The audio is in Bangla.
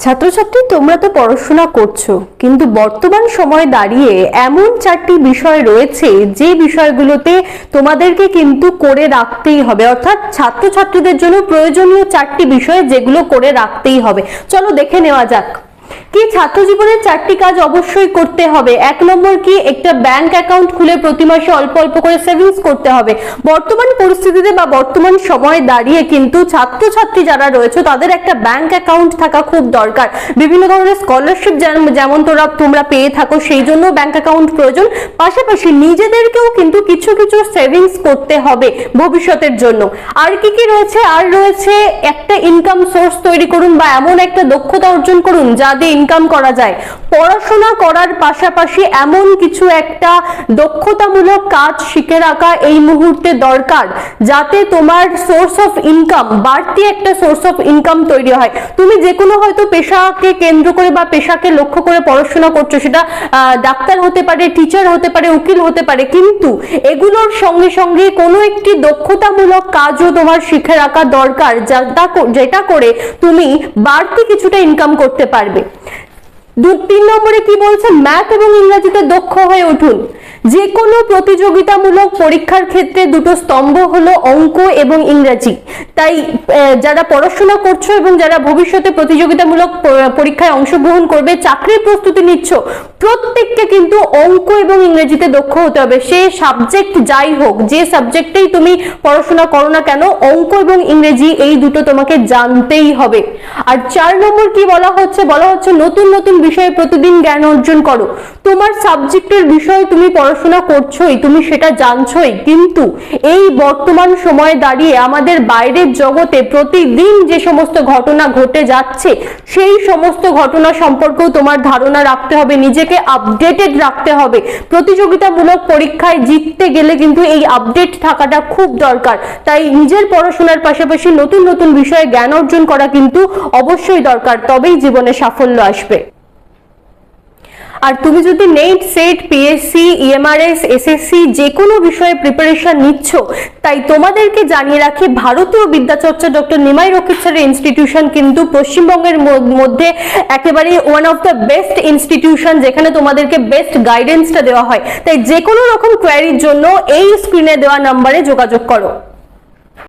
ছাত্রছাত্রী, তোমরা তো পড়াশোনা করছো, কিন্তু বর্তমান সময়ে দাঁড়িয়ে এমন 4টি বিষয় রয়েছে যে বিষয়গুলোতে তোমাদেরকে কিন্তু করে রাখতেই হবে, অর্থাৎ ছাত্রছাত্রীদের জন্য প্রয়োজনীয় 4টি বিষয় যেগুলো করে রাখতেই হবে। চলো দেখে নেওয়া যাক। কি ছাত্র জীবনের 4টি কাজ অবশ্যই করতে হবে। 1 নম্বর কি, একটা ব্যাংক অ্যাকাউন্ট খুলে প্রতি মাসে অল্প অল্প করে সেভিংস করতে হবে। বর্তমান পরিস্থিতিতে বা বর্তমান সময়ে দাঁড়িয়ে কিন্তু ছাত্রছাত্রী যারা রয়েছে তাদের একটা ব্যাংক অ্যাকাউন্ট থাকা খুব দরকার। বিভিন্ন ধরনের স্কলারশিপ যেমন তোমরা পেয়ে থাকো, সেই জন্য ব্যাংক অ্যাকাউন্ট প্রয়োজন। পাশাপাশি নিজেদেরকেও কিন্তু কিছু কিছু সেভিংস করতে হবে ভবিষ্যতের জন্য। আর কি কি রয়েছে? আর রয়েছে একটা ইনকাম সোর্স তৈরি করুন বা এমন একটা দক্ষতা অর্জন করুন যা দিয়ে ইনকাম করা যায়। পড়াশোনা করার পাশাপাশি এমন কিছু একটা দক্ষতামূলক কাজ শিখে রাখা এই মুহূর্তে দরকার, যাতে তোমার সোর্স অফ ইনকাম, বাড়তি একটা সোর্স অফ ইনকাম তৈরি হয়। তুমি যে কোনো হয়তো পেশাকে কেন্দ্র করে বা পেশাকে লক্ষ্য করে পড়াশোনা করছো, সেটা ডাক্তার হতে পারে, টিচার হতে পারে, উকিল হতে পারে, কিন্তু এগুলোর সঙ্গে সঙ্গে কোনো একটি দক্ষতামূলক কাজও তোমার শিখে রাখা দরকার, যেটা করে তুমি বাড়তি কিছুটা ইনকাম করতে পারবে। 3 নম্বরে কি বলছে? ম্যাথ এবং ইংরেজিতে দক্ষ হয়ে উঠুন। যে কোনো প্রতিযোগিতামূলক পরীক্ষার ক্ষেত্রে দুটো স্তম্ভ হলো অঙ্ক এবং ইংরেজি। তাই যারা পড়াশোনা করছো এবং যারা ভবিষ্যতে প্রতিযোগিতামূলক পরীক্ষায় অংশগ্রহণ করবে, চাকরির প্রস্তুতি নিচ্ছ, প্রত্যেককে কিন্তু অঙ্ক এবং ইংরেজিতে দক্ষ হতে হবে। সে সাবজেক্ট যাই হোক, যে সাবজেক্টেই তুমি পড়াশোনা করো না কেন, অঙ্ক এবং ইংরেজি এই দুটো তোমাকে জানতেই হবে। আর 4 নম্বর কি বলা হচ্ছে? নতুন নতুন বিষয়ে প্রতিদিন জ্ঞান অর্জন করো। তোমার সাবজেক্টের বিষয় তুমি পড়াশোনা করছোই, তুমি সেটা জানছোই, কিন্তু এই বর্তমান সময়ে দাঁড়িয়ে আমাদের বাইরের জগতে প্রতিদিন যে সমস্ত ঘটনা ঘটে যাচ্ছে, সেই সমস্ত ঘটনা সম্পর্কেও তোমার ধারণা রাখতে হবে, নিজেকে আপডেটেড রাখতে হবে। প্রতিযোগিতামূলক পরীক্ষায় জিততে গেলে কিন্তু এই আপডেট থাকাটা খুব দরকার। তাই নিজের পড়াশোনার পাশাপাশি নতুন নতুন বিষয়ে জ্ঞান অর্জন করা কিন্তু অবশ্যই দরকার, তবেই জীবনে সাফল্য আসবে। আর তুমি যদি net, set, PSC, EMRS, SSC যে কোনো বিষয়ে প্রিপারেশন নিচ্ছ, তাই তোমাদেরকে জানিয়ে রাখি, ভারতীয় বিদ্যাচর্চা ডক্টর নিমাই রক্ষিত স্যারের ইনস্টিটিউশন কিন্তু পশ্চিমবঙ্গের মধ্যে একেবারে one of the best institution, যেখানে তোমাদেরকে বেস্ট গাইডেন্সটা দেওয়া হয়। তাই যে কোনো রকম কোয়ারির জন্য এই স্ক্রিনে দেওয়া নাম্বারে যোগাযোগ করো।